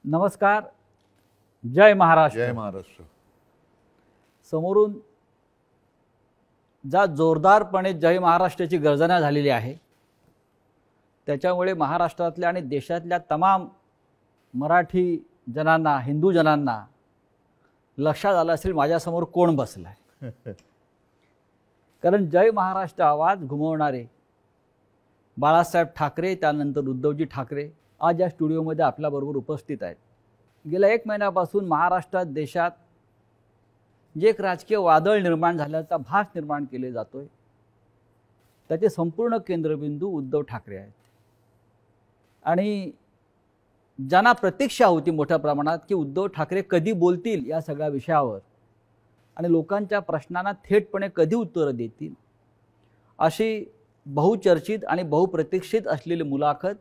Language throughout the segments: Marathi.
नमस्कार. जय महाराष्ट्र. जय महाराष्ट्र. समोरून ज्या जोरदारपणे जय महाराष्ट्राची गर्जना झालेली आहे त्याच्यामुळे महाराष्ट्रातल्या आणि देशातल्या तमाम मराठी जनांना, हिंदू जनांना लक्षात आलं असेल माझ्यासमोर कोण बसलाय. कारण जय महाराष्ट्र आवाज घुमवणारे बाळासाहेब ठाकरे, त्यानंतर उद्धवजी ठाकरे आज या स्टुडिओमध्ये आपल्याबरोबर उपस्थित आहेत. गेल्या 1 महिन्यापासून महाराष्ट्रात, देशात जे एक राजकीय वादळ निर्माण झाल्याचा भास निर्माण केले जातोय त्याचे संपूर्ण केंद्रबिंदू उद्धव ठाकरे आहेत. आणि ज्यांना प्रतीक्षा होती मोठ्या प्रमाणात की उद्धव ठाकरे कधी बोलतील या सगळ्या विषयावर आणि लोकांच्या प्रश्नांना थेटपणे कधी उत्तरं देतील, अशी बहुचर्चित आणि बहुप्रतीक्षित असलेली मुलाखत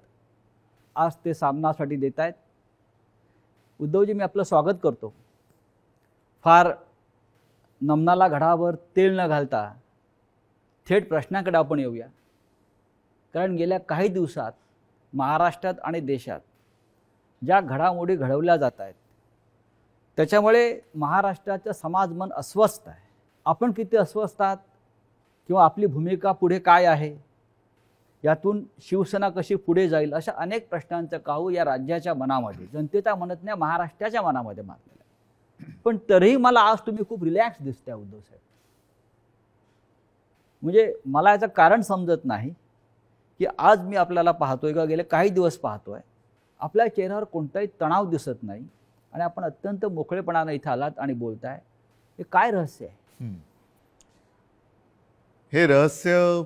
आज ते सामनासाठी देत आहेत. उद्धवजी, मी आपलं स्वागत करतो. फार नमनाला घडावर तेल न घालता थेट प्रश्नाकडे आपण येऊया. कारण गेल्या काही दिवसात महाराष्ट्रात आणि देशात ज्या घडामोडी घडवल्या जात आहेत त्याच्यामुळे महाराष्ट्राचं समाजमन अस्वस्थ आहे. आपण किती अस्वस्थ आहात किंवा आपली भूमिका पुढे काय आहे, यातून शिवसेना कशी पुढे जाईल, अशा अनेक प्रश्नांचं काहू या राज्याच्या मनामध्ये, जनतेच्या म्हणत नाही महाराष्ट्राच्या मनामध्ये मारलेलं आहे. पण तरीही मला आज तुम्ही खूप रिलॅक्स दिसताय उद्धव साहेब. म्हणजे मला याचं कारण समजत नाही की आज मी आपल्याला पाहतोय का गेले काही दिवस पाहतोय आपल्या चेहऱ्यावर कोणताही तणाव दिसत नाही आणि आपण अत्यंत मोकळेपणाने इथं आलात आणि बोलताय. हे काय रहस्य आहे? हे रहस्य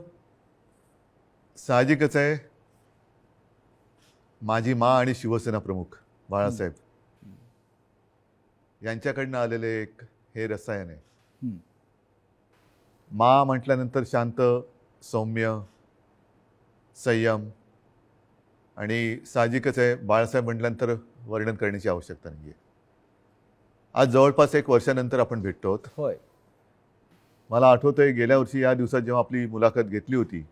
साहजिकच आहे. माझी माँ आणि शिवसेना प्रमुख बाळासाहेब यांच्याकडनं आलेले एक हे रसायन आहे. माँ म्हटल्यानंतर शांत, सौम्य, संयम, आणि साहजिकच आहे बाळासाहेब म्हटल्यानंतर वर्णन करण्याची आवश्यकता नाही आहे. आज जवळपास 1 वर्षानंतर आपण भेटतो आहोत. होय. मला आठवतंय गेल्या वर्षी या दिवसात जेव्हा आपली मुलाखत घेतली होती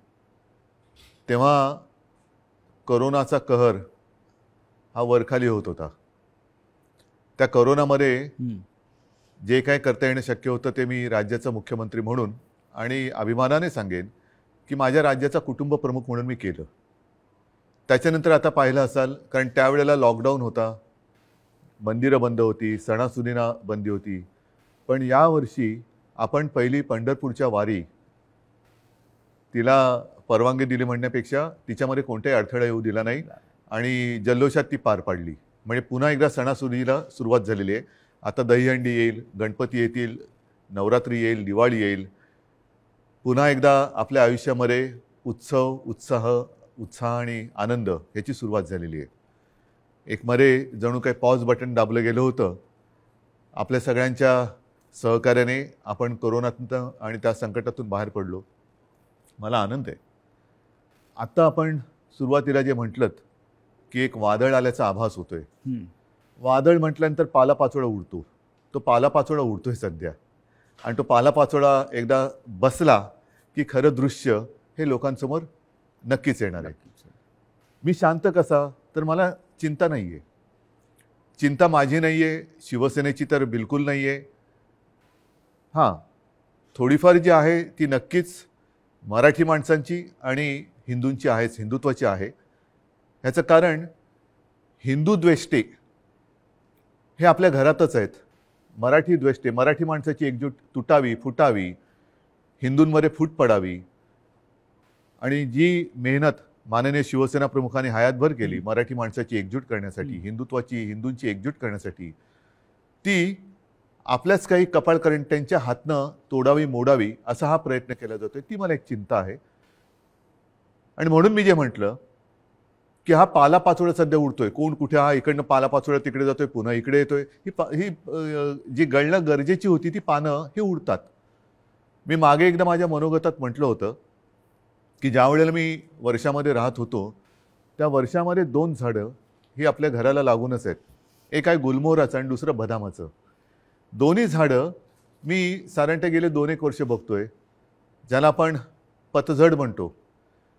तेव्हा कोरोनाचा कहर हा वरखाली होत होता. त्या कोरोनामध्ये जे काय करता येणं शक्य होतं ते मी राज्याचा मुख्यमंत्री म्हणून आणि अभिमानाने सांगेन की माझ्या राज्याचा कुटुंब प्रमुख म्हणून मी केलं. त्याच्यानंतर आता पाहिलं असाल, कारण त्यावेळेला लॉकडाऊन होता, मंदिरं बंद होती, सणासुदींना बंदी होती. पण यावर्षी आपण पहिली पंढरपूरच्या वारी तिला परवानगी दिली म्हणण्यापेक्षा तिच्यामध्ये कोणताही अडथळा येऊ दिला नाही आणि जल्लोषात ती पार पाडली. म्हणजे पुन्हा एकदा सणासुदीला सुरुवात झालेली आहे. आता दहीहंडी येईल, गणपती येतील, नवरात्री येईल, दिवाळी येईल. पुन्हा एकदा आपल्या आयुष्यामध्ये उत्सव, उत्साह आणि आनंद ह्याची सुरुवात झालेली आहे. एक मध्ये जणू काही पॉज बटन दाबलं गेलं होतं. आपल्या सगळ्यांच्या सहकार्याने आपण कोरोनातून आणि त्या संकटातून बाहेर पडलो. मला आनंद आहे. आत्ता आपण सुरुवातीला जे म्हटलं की एक वादळ आल्याचा आभास होतोय. वादळ म्हटल्यानंतर पालापाचोळा उडतो. तो पालापाचोळा उडतोय सध्या, आणि तो पालापाचोळा एकदा बसला की खरं दृश्य हे लोकांसमोर नक्कीच येणार आहे. मी शांत कसा, तर मला चिंता नाही आहे. चिंता माझी नाही आहे, शिवसेनेची तर बिलकुल नाही आहे. हां, थोडीफार जी आहे ती नक्कीच मराठी माणसांची आणि हिंदूंची आहेच, हिंदुत्वाची आहे. ह्याचं कारण हिंदू द्वेष्टे हे आपल्या घरातच आहेत. मराठी द्वेष्टे, मराठी माणसाची एकजूट तुटावी, फुटावी, हिंदूंमध्ये फूट पडावी, आणि जी मेहनत माननीय शिवसेना प्रमुखांनी हयातभर केली मराठी माणसाची एकजूट करण्यासाठी, हिंदुत्वाची, हिंदूंची एकजूट करण्यासाठी, ती आपल्याच काही कपाळकरंट्यांच्या हातनं तोडावी, मोडावी असा हा प्रयत्न केला जातोय. ती मला एक चिंता आहे. आणि म्हणून मी जे म्हटलं की हा पालापाचोळा सध्या उडतोय, कोण कुठे, हा इकडनं पालापाचोळा तिकडे जातोय, पुन्हा इकडे येतोय, ही जी गळणं गरजेची होती ती पानं ही उडतात. मी मागे एकदा माझ्या मनोगतात म्हटलं होतं की ज्या वेळेला मी वर्षामध्ये राहत होतो त्या वर्षामध्ये 2 झाडं ही आपल्या घराला लागूनच आहेत. एक आहे गुलमोहराचं आणि दुसरं बदामाचं. दोन्ही झाडं मी साधारणतः गेले 2-1 वर्ष बघतोय, ज्याला आपण पतझड म्हणतो.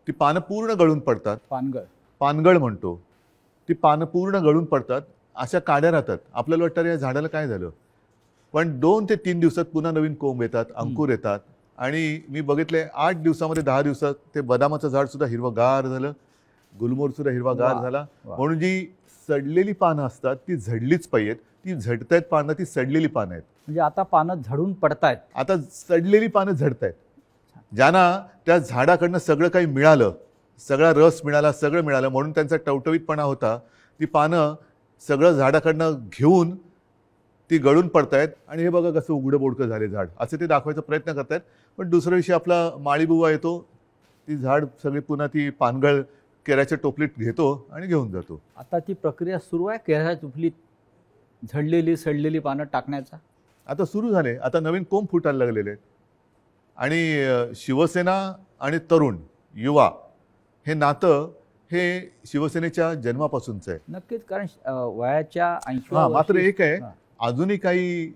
ती पानं पूर्ण गळून पडतात. पानगळ पानगळ म्हणतो. ती पानं पूर्ण गळून पडतात अशा काड्या राहतात. आपल्याला वाटतं या झाडाला काय झालं, पण 2 ते 3 दिवसात पुन्हा नवीन कोंब येतात, अंकुर येतात. आणि मी बघितले 8 दिवसामध्ये 10 दिवसात ते बदामाचं झाड सुद्धा हिरवगार झालं, गुलमोहर सुद्धा हिरवागार वा, झाला. वा. म्हणून जी सडलेली पानं असतात ती झडलीच पाहिजेत. ती झडतायत पानं, ती सडलेली पानं आहेत. म्हणजे आता पानं झडून पडतायत. आता सडलेली पानं झडतायत. ज्यांना त्या झाडाकडनं सगळं काही मिळालं, सगळा रस मिळाला, सगळं मिळालं, म्हणून त्यांचा टवटवीतपणा होता, ती पानं सगळं झाडाकडनं घेऊन ती गळून पडतायत. आणि हे बघा कसं उघडं बोडकं झाले झाड, असं ते दाखवायचा प्रयत्न करतायत. पण दुसऱ्या दिवशी आपला माळीबुवा येतो, ती झाड सगळी पुन्हा ती पानगळ केळ्याच्या टोपलीत घेतो आणि घेऊन जातो. आता ती प्रक्रिया सुरू आहे केळ्याच्या टोपलीत झडलेली सडलेली पानं टाकण्याचा. आता सुरू झाले, आता नवीन कोंब फुटायला लागलेले आहेत. आणि शिवसेना आणि तरुण युवा हे नातं हे शिवसेनेच्या जन्मापासूनचं आहे. नक्कीच, कारण वयाच्या 80 हां, मात्र एक आहे, अजूनही काही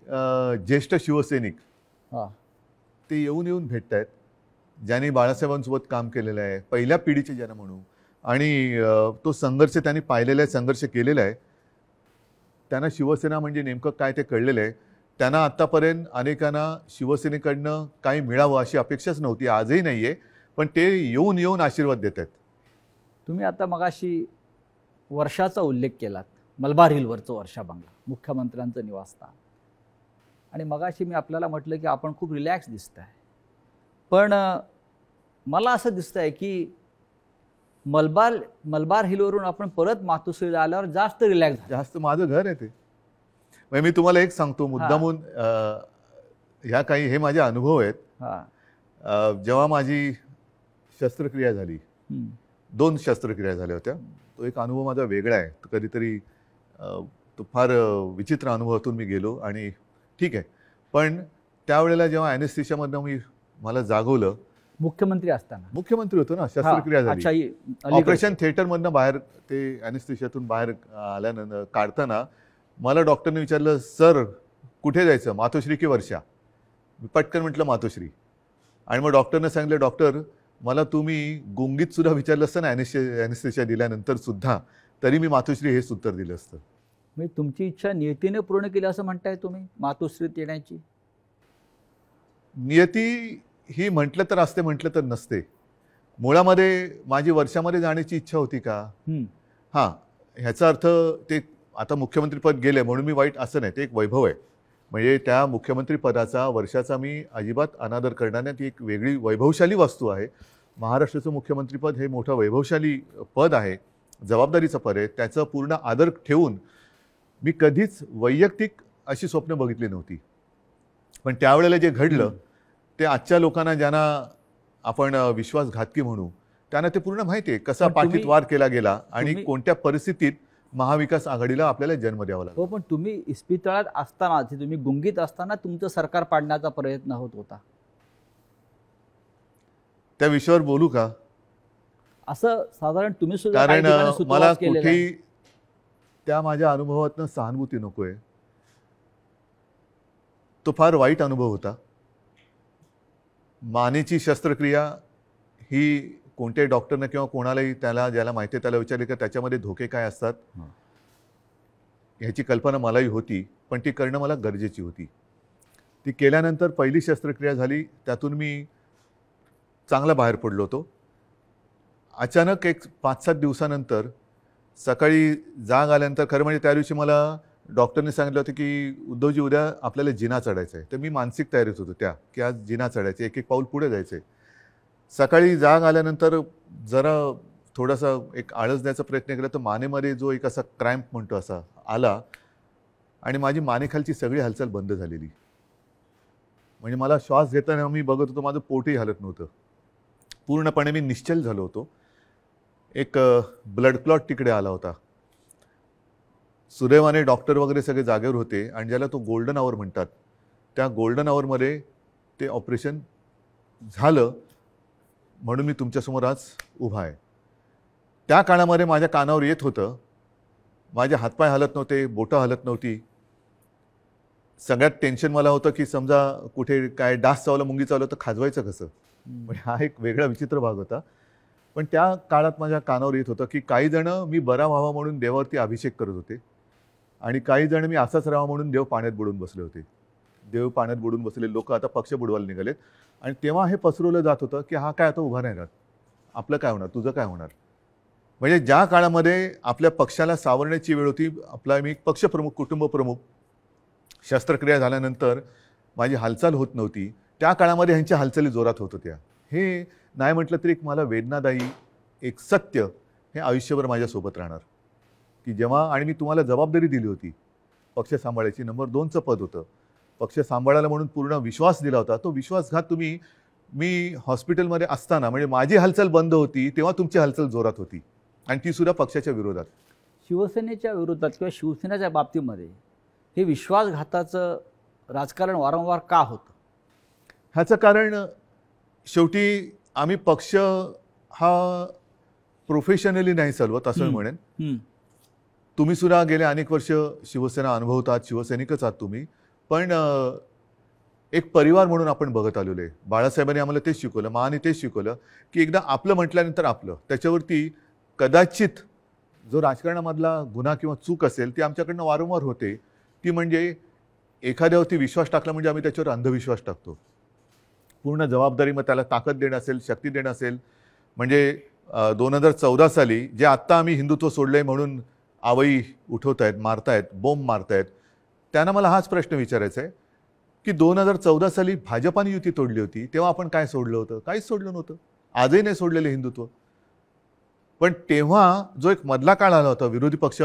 ज्येष्ठ शिवसैनिक ते येऊन भेटत आहेत, ज्यांनी बाळासाहेबांसोबत काम केलेलं आहे, पहिल्या पिढीचे ज्यांना म्हणू, आणि तो संघर्ष त्यांनी पाहिलेला आहे, संघर्ष केलेला आहे. त्यांना शिवसेना म्हणजे नेमकं काय ते कळलेलं आहे. त्यांना आत्तापर्यंत अनेकांना शिवसेनेकडनं काही मिळावं अशी अपेक्षाच नव्हती, आजही नाही आहे, पण ते येऊन आशीर्वाद देत आहेत. तुम्ही आता मगाशी वर्षाचा उल्लेख केलात, मलबार हिलवरचं वर्षा बंगला, मुख्यमंत्र्यांचं निवासस्थान. आणि मगाशी मी आपल्याला म्हटलं की आपण खूप रिलॅक्स दिसताय, पण मला असं दिसतंय की मलबार हिलवरून आपण परत मातोश्रीला आल्यावर जास्त रिलॅक्स झालं. जास्त माझं घर आहे ते. म्हणजे मी तुम्हाला एक सांगतो मुद्दामून, ह्या काही हे माझे अनुभव आहेत. जेव्हा माझी शस्त्रक्रिया झाली, 2 शस्त्रक्रिया झाल्या होत्या, तो एक अनुभव माझा वेगळा आहे. तो कधीतरी तो फार विचित्र अनुभवातून मी गेलो आणि ठीक आहे. पण त्यावेळेला जेव्हा ॲनेस्थेशियामधनं मला जागवलं, मुख्यमंत्री होतो ना, शस्त्रक्रिया झाली, ऑपरेशन थिएटरमधनं बाहेर ते ॲनेस्थेशियातून बाहेर आल्यानंतर काढताना मला डॉक्टरने विचारलं, सर कुठे जायचं, मातोश्री की वर्षा? मी पटकन म्हटलं मातोश्री. आणि मग डॉक्टरने सांगितलं, डॉक्टर मला तुम्ही गुंगीत सुद्धा विचारलं असतं ना ॲनेस्थेशिया दिल्यानंतर सुद्धा, तरी मी मातोश्री हेच उत्तर दिलं असतं. म्हणजे तुमची इच्छा नियतीने पूर्ण केली असं म्हणताय तुम्ही मातोश्रीत येण्याची? नियती ही म्हटलं तर असते, म्हटलं तर नसते. मुळामध्ये माझी वर्षामध्ये जाण्याची इच्छा होती का? हां, ह्याचा अर्थ ते आता मुख्यमंत्रीपद गेले म्हणून मी वाईट असं नाही, ते एक वैभव आहे. म्हणजे त्या मुख्यमंत्रीपदाचा, वर्षाचा मी अजिबात अनादर करणार नाही. ती एक वेगळी वैभवशाली वस्तू आहे. महाराष्ट्राचं मुख्यमंत्रीपद हे मोठं वैभवशाली पद आहे, जबाबदारीचं पद आहे. त्याचं पूर्ण आदर ठेवून मी कधीच वैयक्तिक अशी स्वप्न बघितली नव्हती. पण त्यावेळेला जे घडलं ते आजच्या लोकांना, ज्यांना आपण विश्वासघातकी म्हणू, त्यांना ते पूर्ण माहिती आहे कसा पाठीत वार केला गेला आणि कोणत्या परिस्थितीत महाविकास आघाडीला आपल्याला जन्म द्यावा लागला. हो, पण तुम्ही इस्पितळात असताना, तुम्ही गुंगीत असताना तुमचं सरकार पाडण्याचा प्रयत्न होत होता. त्या विषयावर बोलू का? असं साधारण तुम्ही सुद्धा कारण मला कुठेही त्या माझ्या अनुभवातनं सहानुभूती नकोय. तो फार वाईट अनुभव होता. मानेची शस्त्रक्रिया ही कोणत्याही डॉक्टरनं किंवा कोणालाही ज्याला माहिती आहे त्याला विचारले का त्याच्यामध्ये धोके काय असतात, ह्याची कल्पना मलाही होती, पण ती करणं मला गरजेची होती. ती केल्यानंतर पहिली शस्त्रक्रिया झाली, त्यातून मी चांगला बाहेर पडलो होतो. अचानक एक 5-7 दिवसानंतर सकाळी जाग आल्यानंतर, खरं म्हणजे त्या दिवशी मला डॉक्टरने सांगितलं होतं की उद्धवजी उद्या आपल्याला जिना चढायचं आहे. तर मी मानसिक तयारीत होतो की आज जिना चढायचं, एक पाऊल पुढे जायचं आहे. सकाळी जाग आल्यानंतर जरा थोडासा एक आळस द्यायचा प्रयत्न केला तर मानेमध्ये जो एक असा क्रॅम्प म्हणतो असा आला आणि माझी मानेखालची सगळी हालचाल बंद झालेली. म्हणजे मला श्वास घेताना मी बघत होतो, माझं पोटही हलत नव्हतं. पूर्णपणे मी निश्चल झालो होतो. एक ब्लड क्लॉट तिकडे आला होता. सुदैवाने डॉक्टर वगैरे सगळे जागेवर होते आणि ज्याला तो गोल्डन आवर म्हणतात, त्या गोल्डन आवरमध्ये ते ऑपरेशन झालं, म्हणून मी तुमच्यासमोर आज उभा आहे. त्या काळामध्ये माझ्या कानावर येत होतं, माझे हातपाय हलत नव्हते, बोटं हलत नव्हती. सगळ्यात टेन्शन मला होतं की समजा कुठे काय डास चावला, मुंगी चावलं तर खाजवायचं कसं. म्हणजे हा एक वेगळा विचित्र भाग होता. पण त्या काळात माझ्या कानावर येत होतं की काही जण मी बरा व्हावा म्हणून देवावरती अभिषेक करत होते आणि काही जण मी असाच राहावा म्हणून देव पाण्यात बुडून बसले होते. देव पाण्यात बुडून बसलेले लोक आता पक्ष बुडवायला निघालेत. आणि तेव्हा हे पसरवलं जात होतं की हा काय आता उभा नाही राहत, आपलं काय होणार, तुझं काय होणार. म्हणजे ज्या काळामध्ये आपल्या पक्षाला सावरण्याची वेळ होती, आपला मी पक्षप्रमुख, कुटुंब प्रमुख, शस्त्रक्रिया झाल्यानंतर माझी हालचाल होत नव्हती, त्या काळामध्ये ह्यांच्या हालचाली जोरात होत होत्या. हे नाही म्हटलं तरी एक मला वेदनादायी एक सत्य हे आयुष्यभर माझ्यासोबत राहणार की जेव्हा, आणि मी तुम्हाला जबाबदारी दिली होती पक्ष सांभाळायची, नंबर 2चं पद होतं, पक्ष सांभाळायला म्हणून पूर्ण विश्वास दिला होता. तो विश्वासघात तुम्ही, मी हॉस्पिटलमध्ये असताना म्हणजे माझी हालचाल बंद होती तेव्हा तुमची हालचाल जोरात होती, आणि ती सुद्धा पक्षाच्या विरोधात. शिवसेनेच्या विरोधात किंवा शिवसेनेच्या बाबतीमध्ये हे विश्वासघाताचं राजकारण वारंवार का होतं? ह्याचं कारण शेवटी आम्ही पक्ष हा प्रोफेशनली नाही चालवत असं मी म्हणेन. तुम्ही सुद्धा गेले अनेक वर्ष शिवसेना अनुभवतात, शिवसैनिकच आहात तुम्ही, पण एक परिवार म्हणून आपण बघत आलेलो आहे. बाळासाहेबांनी आम्हाला तेच शिकवलं, माने तेच शिकवलं की एकदा आपलं म्हटल्यानंतर आपलं, त्याच्यावरती कदाचित जो राजकारणामधला गुन्हा किंवा चूक असेल ती आमच्याकडनं वारंवार होते. ती म्हणजे एखाद्यावरती विश्वास टाकला म्हणजे आम्ही त्याच्यावर अंधविश्वास टाकतो. पूर्ण जबाबदारी, मग त्याला ताकद देणं असेल, शक्ती देणं असेल. म्हणजे 2014 साली जे आत्ता आम्ही हिंदुत्व सोडलंय म्हणून आवई उठवतायत, मारतायत, बोंब मारतायत, त्यांना मला हाच प्रश्न विचारायचा आहे की 2014 साली भाजपाने युती तोडली होती तेव्हा आपण काय सोडलं होतं? काहीच सोडलं नव्हतं. आजही नाही सोडलेलं हिंदुत्व. पण तेव्हा जो एक मधला काळ आला होता, विरोधी पक्ष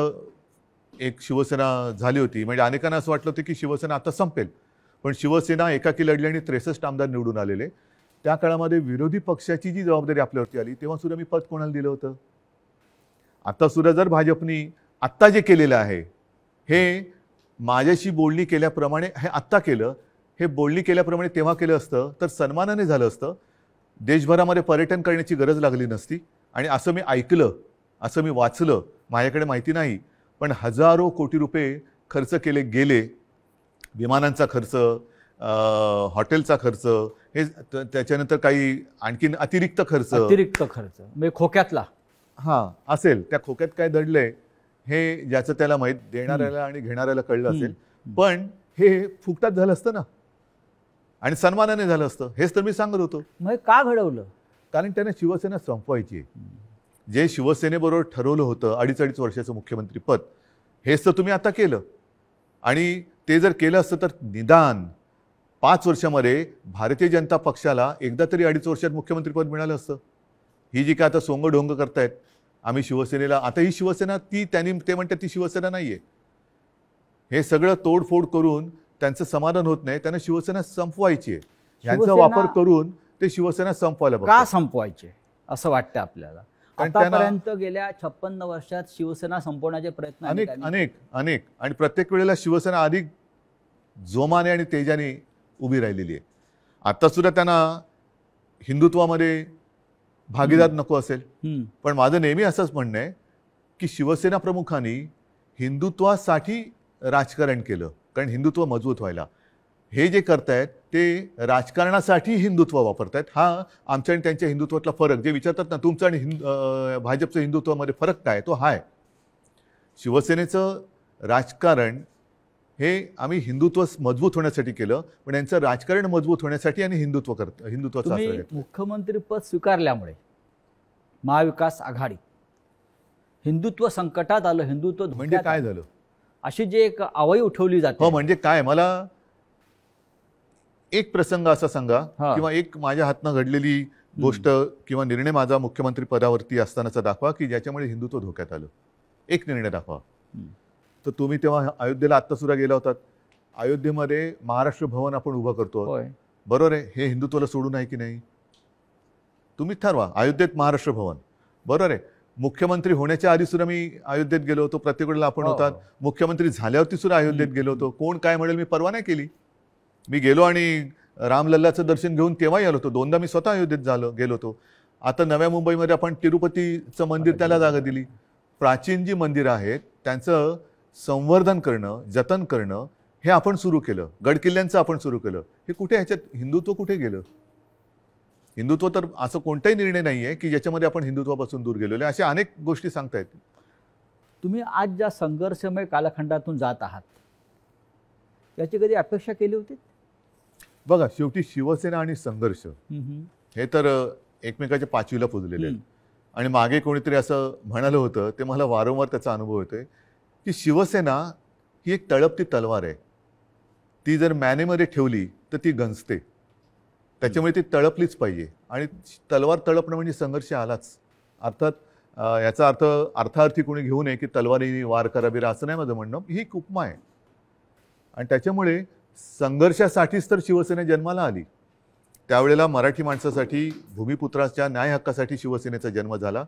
एक शिवसेना झाली होती, म्हणजे अनेकांना असं वाटलं होतं की शिवसेना आता संपेल, पण शिवसेना एकाकी लढली आणि 63 आमदार निवडून आलेले. त्या काळामध्ये विरोधी पक्षाची जी जबाबदारी आपल्यावरती आली तेव्हा सुद्धा मी पद कोणाला दिलं होतं? आता सुद्धा जर भाजपनी आत्ता जे केलेलं आहे हे माझ्याशी बोलणी केल्याप्रमाणे हे आत्ता केलं, हे बोलणी केल्याप्रमाणे तेव्हा केलं असतं तर सन्मानाने झालं असतं. देशभरामध्ये पर्यटन करण्याची गरज लागली नसती. आणि असं मी ऐकलं, असं मी वाचलं, माझ्याकडे माहिती नाही, पण हजारो कोटी रुपये खर्च केले गेले. विमानांचा खर्च, हॉटेलचा खर्च, हे त्याच्यानंतर काही आणखीन अतिरिक्त खर्च म्हणजे खोक्यातला असेल. त्या खोक्यात काय दडलंय हे ज्याचं त्याला माहीत, देणाऱ्याला आणि घेणाऱ्याला कळलं असेल. पण हे फुकटात झालं असतं ना, आणि सन्मानाने झालं असतं. हेच तर मी सांगत होतो. मग का घडवलं? कारण त्यांना शिवसेना संपवायची. जे शिवसेनेबरोबर ठरवलं होतं 2.5 वर्षाचं मुख्यमंत्री पद, हेच तर तुम्ही आता केलं. आणि ते जर केलं असतं तर निदान 5 वर्षामध्ये भारतीय जनता पक्षाला एकदा तरी 2.5 वर्षात मुख्यमंत्रीपद मिळालं असतं. ही जी काय आता सोंगढोंग करतायत आम्ही शिवसेनेला, आता ही शिवसेना ते म्हणतात ती शिवसेना नाहीये. हे सगळं तोडफोड करून त्यांचं समाधान होत नाही. त्यांना शिवसेना संपवायची आहे. यांचा वापर करून ते शिवसेना संपवायला का संपवायचे असं वाटतं आपल्याला? आतापर्यंत गेल्या 56 वर्षात शिवसेना संपवण्याचे प्रयत्न अनेक आणि प्रत्येक वेळेला शिवसेना अधिक जोमाने आणि तेजाने उभी राहिलेली आहे. आता सुद्धा त्यांना हिंदुत्वामध्ये भागीदार नको असेल, पण माझं नेहमी असंच म्हणणं आहे की शिवसेना प्रमुखांनी हिंदुत्वासाठी राजकारण केलं, कारण हिंदुत्व मजबूत व्हायला. हे जे करतायत ते राजकारणासाठी हिंदुत्व वापरतायत. हा आमच्या आणि त्यांच्या हिंदुत्वातला फरक, जे विचारतात ना तुमचं आणि भाजपचं हिंदुत्वामध्ये फरक काय, तो हा आहे. शिवसेनेचं राजकारण हे आम्ही हिंदुत्व मजबूत होण्यासाठी केलं, पण यांचं राजकारण मजबूत होण्यासाठी आणि हिंदुत्वाचा आश्रय घेतला. मुख्यमंत्रीपद स्वीकारल्यामुळे महाविकास आघाडी हिंदुत्व संकटात आलं, हिंदुत्व म्हणजे काय झालं अशी जे एक आवई उठवली जाते. हो, म्हणजे काय, मला एक प्रसंग असा सांगा किंवा एक माझ्या हातनं घडलेली गोष्ट किंवा निर्णय माझा मुख्यमंत्री पदावरती असतानाचा दाखवा की ज्याच्यामुळे हिंदुत्व धोक्यात आलं. एक निर्णय दाखवा. तर तुम्ही तेव्हा अयोध्येला आत्ता सुद्धा गेला होतात. अयोध्येमध्ये महाराष्ट्र भवन आपण उभं करतो, बरोबर आहे. हे हिंदुत्वाला सोडून आहे की नाही? तुम्ही ठरवा. अयोध्येत महाराष्ट्र भवन, बरोबर आहे. मुख्यमंत्री होण्याच्या आधी सुद्धा मी अयोध्येत गेलो होतो. प्रत्येक वेळेला आपण होतात. मुख्यमंत्री झाल्यावरती सुद्धा अयोध्येत गेलो होतो. कोण काय म्हणेल मी परवा नाही केली. मी गेलो आणि रामलल्लाचं दर्शन घेऊन तेव्हाही आलो होतो. 2दा मी स्वतः अयोध्येत गेलो होतो. आता नव्या मुंबईमध्ये आपण तिरुपतीचं मंदिर त्याला जागा दिली. प्राचीन जी मंदिरं आहेत त्यांचं संवर्धन करणं, जतन करणं हे आपण सुरू केलं. गडकिल्ल्यांचं आपण सुरू केलं. हे कुठे, ह्याच्यात हिंदुत्व कुठे गेलं? हिंदुत्व तर असं कोणताही निर्णय नाही आहे की ज्याच्यामध्ये आपण हिंदुत्वापासून दूर गेलेलो आहे. अशा अनेक गोष्टी सांगता येतील. तुम्ही आज ज्या संघर्षमय कालखंडातून जात आहात याची कधी अपेक्षा केली होती? बघा, शेवटी शिवसेना आणि संघर्ष हे तर एकमेकाच्या पाचवीला पुजलेले आहेत. आणि मागे कोणीतरी असं म्हणालं होतं, ते मला वारंवार त्याचा अनुभव येतोय, की शिवसेना ही एक तळपती तलवार आहे. ती जर मॅनेमध्ये ठेवली तर ती गंजते. त्याच्यामुळे ती तळपलीच पाहिजे. आणि तलवार तळपणं म्हणजे संघर्ष आलाच. अर्थात याचा अर्थ अर्थार्थी कोणी घेऊ नये की तलवारीने वार कराबिरा, असं नाही माझं म्हणणं. ही एक उपमा आहे. आणि त्याच्यामुळे संघर्षासाठीच तर शिवसेना जन्माला आली. त्यावेळेला मराठी माणसासाठी, भूमिपुत्राच्या न्याय हक्कासाठी शिवसेनेचा जन्म झाला.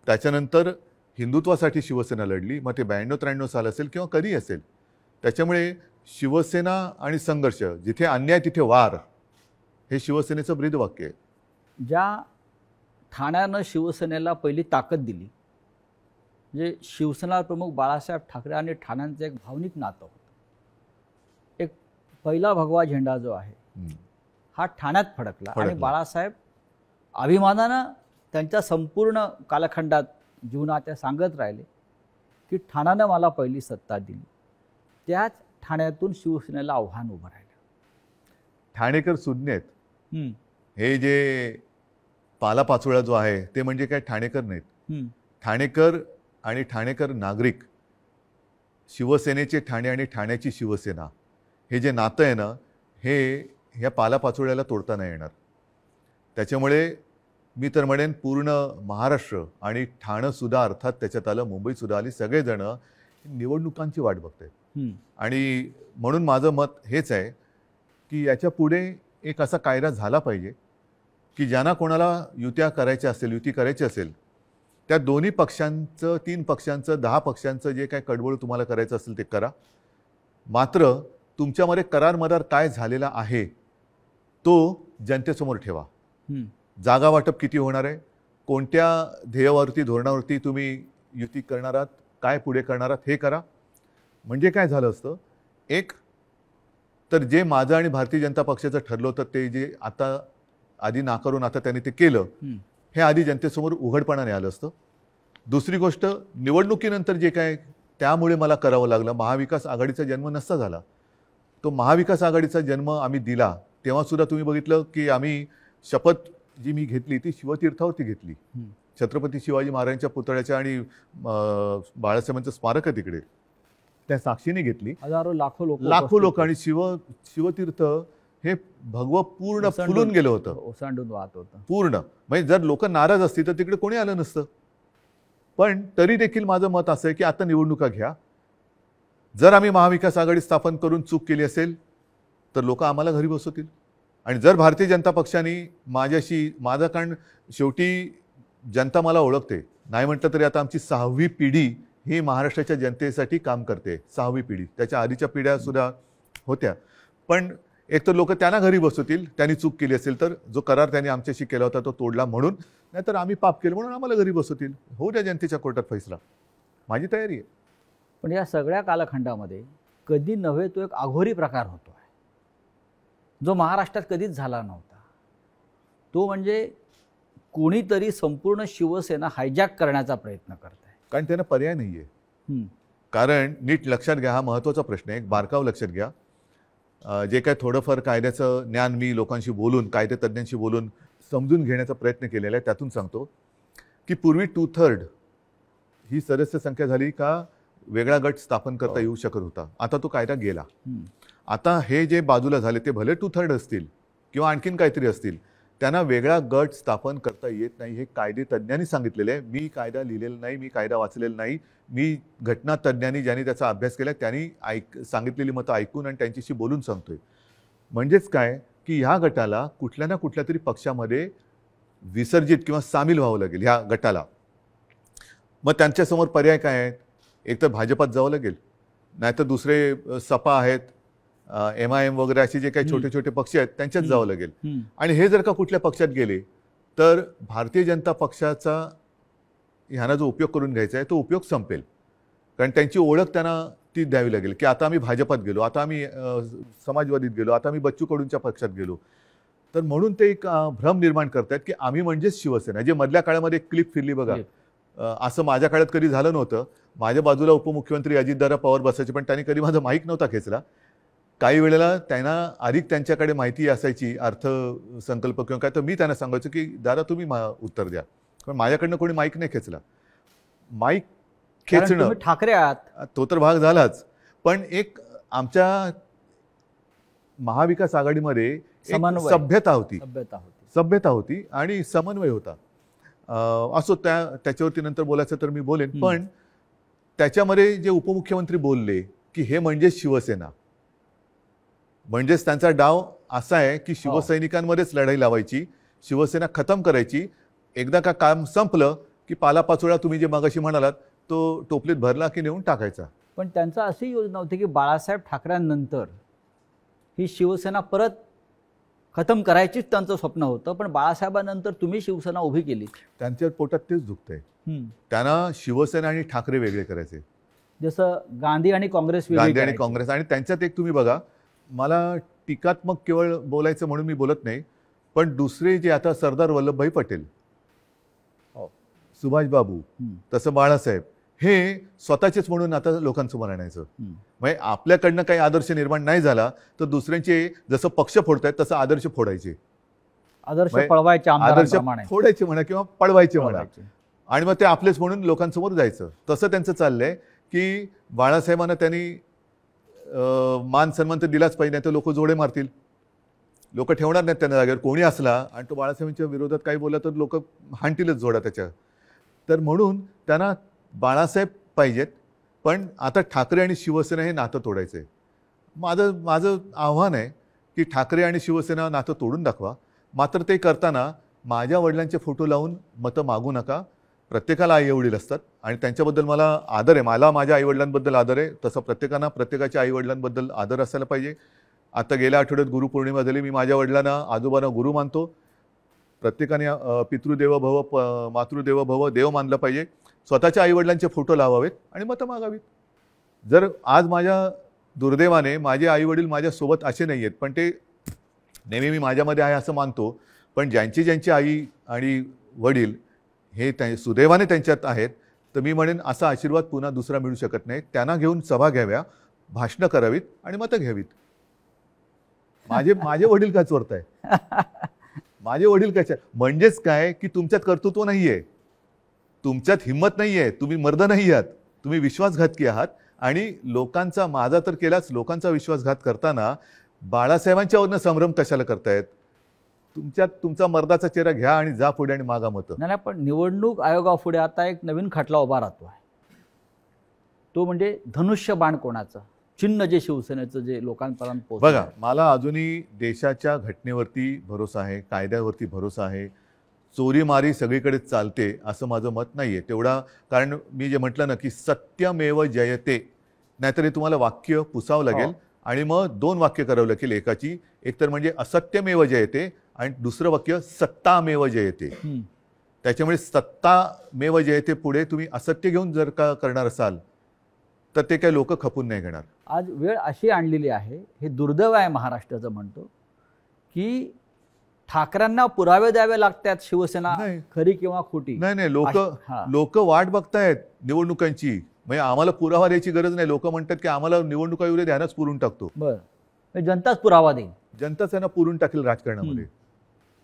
त्याच्यानंतर हिंदुत्वासाठी शिवसेना लढली. मग ते 92-93 साल असेल किंवा कधी असेल. त्याच्यामुळे शिवसेना आणि संघर्ष, जिथे अन्याय तिथे वार, हे शिवसेनेचं ब्रीदवाक्य आहे. ज्या ठाण्यानं शिवसेनेला पहिली ताकद दिली, म्हणजे शिवसेना प्रमुख बाळासाहेब ठाकरे आणि ठाण्यांचं एक भावनिक नातं होतं. एक पहिला भगवा झेंडा जो आहे हा ठाण्यात फडकला आणि बाळासाहेब अभिमानानं त्यांच्या संपूर्ण कालखंडात जीवनात सांगत राहिले की ठाण्यानं मला पहिली सत्ता दिली. त्याच ठाण्यातून शिवसेनेला आव्हान उभं राहिलं. ठाणेकर सुज्ञ आहेत. हे जे पालापाचोळा जो आहे ते म्हणजे काय ठाणेकर नाहीत. ठाणेकर आणि ठाणेकर नागरिक, शिवसेनेचे ठाणे आणि ठाण्याची शिवसेना, हे जे नातं आहे ना, हे ह्या पालापाचोळ्याला तोडता नाही येणार. त्याच्यामुळे मी तर म्हणेन पूर्ण महाराष्ट्र आणि ठाणंसुद्धा, अर्थात त्याच्यात आलं मुंबईसुद्धा आली, सगळेजण निवडणुकांची वाट बघतात. आणि म्हणून माझं मत हेच आहे की याच्या पुढे एक असा कायदा झाला पाहिजे की ज्यांना कोणाला युती करायची असेल त्या दोन्ही पक्षांचं, 3 पक्षांचं, 10 पक्षांचं जे काय कडवळ तुम्हाला करायचं असेल ते करा. मात्र तुमच्यामध्ये करार मदार काय झालेला आहे तो जनतेसमोर ठेवा. जागा वाटप किती होणार आहे, कोणत्या ध्येयावरती, धोरणावरती तुम्ही युती करणार आहात, काय पुढे करणार आहात, हे करा. म्हणजे काय झालं असतं, एक तर जे माझं आणि भारतीय जनता पक्षाचं ठरलं होतं ते जे आता आधी नाकारून आता त्यांनी ते केलं, हे आधी जनतेसमोर उघडपणाने आलं असतं. दुसरी गोष्ट, निवडणुकीनंतर जे काय त्यामुळे मला करावं लागलं, महाविकास आघाडीचा जन्म नसता झाला. तो महाविकास आघाडीचा जन्म आम्ही दिला तेव्हासुद्धा तुम्ही बघितलं की आम्ही शपथ जी मी घेतली ती शिवतीर्थावरती घेतली. छत्रपती शिवाजी महाराजांच्या पुतळ्याच्या आणि बाळासाहेबांचं स्मारक आहे तिकडे, त्या साक्षीने घेतली. हजारो लाखो लोक आणि शिवतीर्थ हे भगवं पूर्ण फुलून गेलं होतं, ओसांडून वाहत होतं पूर्ण. म्हणजे जर लोक नाराज असतील तर तिकडे कोणी आलं नसतं. पण तरी देखील माझं मत असं आहे की आता निवडणुका घ्या. जर आम्ही महाविकास आघाडी स्थापन करून चूक केली असेल तर लोक आम्हाला घरी बसवतील. आणि जर भारतीय जनता पक्षाने माझं, कारण शेवटी जनता मला ओळखते, नाही म्हटलं तरी आता आमची 6वी पिढी ही महाराष्ट्राच्या जनतेसाठी काम करते. 6वी पिढी, त्याच्या आधीच्या पिढ्या सुद्धा होत्या. पण एक तर लोक त्यांना घरी बसवतील त्यांनी चूक केली असेल तर, जो करार त्यांनी आमच्याशी केला होता तो तोडला म्हणून, नाहीतर आम्ही पाप केलं म्हणून आम्हाला घरी बसवतील. होऊ द्या जनतेच्या कोर्टात फैसला, माझी तयारी आहे. पण या सगळ्या कालखंडामध्ये कधी नव्हे तो एक अघोरी प्रकार होतो आहे जो महाराष्ट्रात कधीच झाला नव्हता. तो म्हणजे कोणीतरी संपूर्ण शिवसेना हायजॅक करण्याचा प्रयत्न करत आहे. कारण त्यांना पर्याय नाही आहे. कारण नीट लक्षात घ्या, हा महत्त्वाचा प्रश्न आहे, एक बारकाव लक्षात घ्या. जे काय थोडंफार कायद्याचं ज्ञान मी लोकांशी बोलून, कायदेतज्ञांशी बोलून समजून घेण्याचा प्रयत्न केलेला आहे, त्यातून सांगतो की पूर्वी 2/3 ही सदस्य संख्या झाली का वेगळा गट स्थापन करता येऊ शकत होता. आता तो कायदा गेला. आता हे जे बाजूला झाले ते भले 2/3 असतील किंवा आणखीन काहीतरी असतील, त्यांना वेगळा गट स्थापन करता येत नाही. हे कायदेतज्ञांनी सांगितलेलं आहे. मी कायदा लिहिलेला नाही, मी कायदा वाचलेला नाही. मी घटनातज्ञांनी ज्यांनी त्याचा अभ्यास केला त्यांनी सांगितलेली मतं ऐकून आणि त्यांच्याशी बोलून सांगतोय. म्हणजेच काय की ह्या गटाला कुठल्या ना कुठल्या तरी पक्षामध्ये विसर्जित किंवा सामील व्हावं लागेल ह्या गटाला. मग त्यांच्यासमोर पर्याय काय आहेत, एक तर भाजपात जावं लागेल, नाहीतर दुसरे सपा आहेत, MIM वगैरे असे जे काही छोटे छोटे पक्ष आहेत त्यांच्यात जावं लागेल. आणि हे जर का कुठल्या पक्षात गेले तर भारतीय जनता पक्षाचा ह्यांना जो उपयोग करून घ्यायचा आहे तो उपयोग संपेल. कारण त्यांची ओळख त्यांना ती द्यावी लागेल की आता आम्ही भाजपात गेलो, आता आम्ही समाजवादीत गेलो, आता आम्ही बच्चू कडूंच्या पक्षात गेलो. तर म्हणून ते एक भ्रम निर्माण करतायत की आम्ही म्हणजेच शिवसेना. जे मधल्या काळामध्ये क्लिप फिरली बघा, असं माझ्या काळात कधी झालं नव्हतं. माझ्या बाजूला उपमुख्यमंत्री अजितदादा पवार बसायचे, पण त्यांनी कधी माझा माईक नव्हता खेचला. काही वेळेला त्यांना अधिक त्यांच्याकडे माहिती असायची अर्थसंकल्प किंवा काय, तर मी त्यांना सांगायचो की दादा तुम्ही उत्तर द्या, पण माझ्याकडनं कोणी माईक नाही खेचला. माईक कारण खेचणं तुम्ही ठाकरे आहात. तो तर भाग झालाच, पण एक आमच्या महाविकास आघाडीमध्ये एक समन्वय. सभ्यता होती, सभ्यता होती. सभ्यता होती आणि समन्वय होता. असो, त्याच्यावरती नंतर बोलायचं तर मी बोलेन. पण त्याच्यामध्ये जे उपमुख्यमंत्री बोलले की हे म्हणजे शिवसेना, म्हणजेच त्यांचा डाव असा आहे की शिवसैनिकांमध्येच लढाई लावायची, शिवसेना खतम करायची. एकदा का काम संपलं की पालापाचोळा तुम्ही जे मगाशी म्हणालात तो टोपलीत भरला की नेऊन टाकायचा. पण त्यांचा अशी योजना होती की बाळासाहेब ठाकरेंनंतर ही शिवसेना परत खतम करायचीच त्यांचं स्वप्न होतं, पण बाळासाहेबांनंतर तुम्ही शिवसेना उभी केली. त्यांच्या पोटात तेच दुखतंय. त्यांना शिवसेना आणि ठाकरे वेगळे करायचे, जसं गांधी आणि काँग्रेस वेगळी गांधी आणि करायची. काँग्रेस. आणि त्यांच्यात एक तुम्ही बघा, मला टीकात्मक केवळ बोलायचं म्हणून मी बोलत नाही, पण दुसरे जे आता सरदार वल्लभभाई पटेल, सुभाषबाबू, तसं बाळासाहेब, हे स्वतःचेच म्हणून आता लोकांसमोर आणायचं. म्हणजे आपल्याकडनं काही आदर्श निर्माण नाही झाला तर दुसऱ्यांचे जसं पक्ष फोडतायत तसं आदर्श फोडायचे, आदर्श पळवायचे, आदर्श आमदारांप्रमाणे फोडायचे म्हणा किंवा पळवायचे म्हणा, पळवायचे. आणि मग ते आपलेच म्हणून लोकांसमोर जायचं. तसं त्यांचं चाललंय की बाळासाहेबांना त्यांनी मान सन्मान तर दिलाच पाहिजे, नाही तर लोक जोडे मारतील, लोक ठेवणार नाहीत त्यांना जागेवर. कोणी असला आणि तो बाळासाहेबांच्या विरोधात काही बोलला तर लोक हाणतीलच जोडा त्याच्या. तर म्हणून त्यांना बाळासाहेब पाहिजेत, पण आता ठाकरे आणि शिवसेना हे नातं तोडायचं आहे. माझं आव्हान आहे की ठाकरे आणि शिवसेना नातं तोडून दाखवा. मात्र ते करताना माझ्या वडिलांचे फोटो लावून मतं मागू नका. प्रत्येकाला आईवडील असतात आणि त्यांच्याबद्दल मला आदर आहे. मला माझ्या आईवडिलांबद्दल आदर आहे, तसं प्रत्येकांना प्रत्येकाच्या आईवडिलांबद्दल आदर असायला पाहिजे. आता गेल्या आठवड्यात गुरुपौर्णिमा झाली. मी माझ्या वडिलांना, आजोबांना गुरु मानतो. प्रत्येकाने पितृदेव भव मातृदेव भव देव मानलं पाहिजे. स्वतःच्या आईवडिलांचे फोटो लावावेत आणि मतं मागावीत. जर आज माझ्या दुर्दैवाने माझे आईवडील माझ्यासोबत असे नाही आहेत, पण ते नेहमी मी माझ्यामध्ये आहे असं मानतो, पण ज्यांची आई आणि वडील हे सुदैवाने त्यांच्यात आहेत, तर मी म्हणेन असा आशीर्वाद पुन्हा दुसरा मिळू शकत नाही. त्यांना घेऊन सभा घ्याव्या, भाषणं करावीत आणि मतं घ्यावीत. माझे वडील काय चोरताय? माझे वडील काय? म्हणजेच काय की तुमच्यात कर्तृत्व नाहीये, तुमच्यात हिंमत नाहीये, तुम्ही मर्द नाही आहात, तुम्ही विश्वासघातकी आहात. आणि लोकांचा, माझा तर केलाच, लोकांचा विश्वासघात करताना बाळासाहेबांच्यावरनं संभ्रम कशाला करतायत? तुमच्यात तुमचा मर्दाचा चेहरा घ्या आणि जा पुढे आणि मागा मतं. नाही, पण निवडणूक आयोगापुढे आता एक नवीन खटला उभा राहतो आहे. तो म्हणजे धनुष्यबाण कोणाचं चिन्ह, जे शिवसेनेचं जे लोकांपर्यंत पोहोचलं. बघा, मला अजूनही देशाच्या घटनेवरती भरोसा आहे, कायद्यावरती भरोसा आहे. चोरीमारी सगळीकडे चालते असं माझं मत नाहीये तेवढा. कारण मी जे म्हटलं ना की सत्यमेव जयते, नाहीतर हे तुम्हाला वाक्य पुसावं लागेल आणि मग दोन वाक्य करावं लागेल एकाची. एक तर म्हणजे असत्यमेव जयते आणि दुसरं वाक्य सत्तामेव जयते. त्याच्यामुळे सत्तामेव जयते पुढे तुम्ही असत्य घेऊन जर का करणार असाल तर ते काही लोक खपून नाही घेणार. आज वेळ अशी आणलेली आहे, हे दुर्दैव आहे महाराष्ट्राचं म्हणतो, की ठाकरेंना पुरावे द्यावे लागतात शिवसेना खरी किंवा खोटी. नाही, लोक वाट बघतायत निवडणुकांची. म्हणजे आम्हाला पुरावा द्यायची गरज नाही. लोक म्हणतात की आम्हाला निवडणुका येऊ दे, ध्यानच पुरून टाकतो. बरं, जनताच पुरावा देईल. जनताच त्यांना पुरून टाकेल राजकारणामध्ये.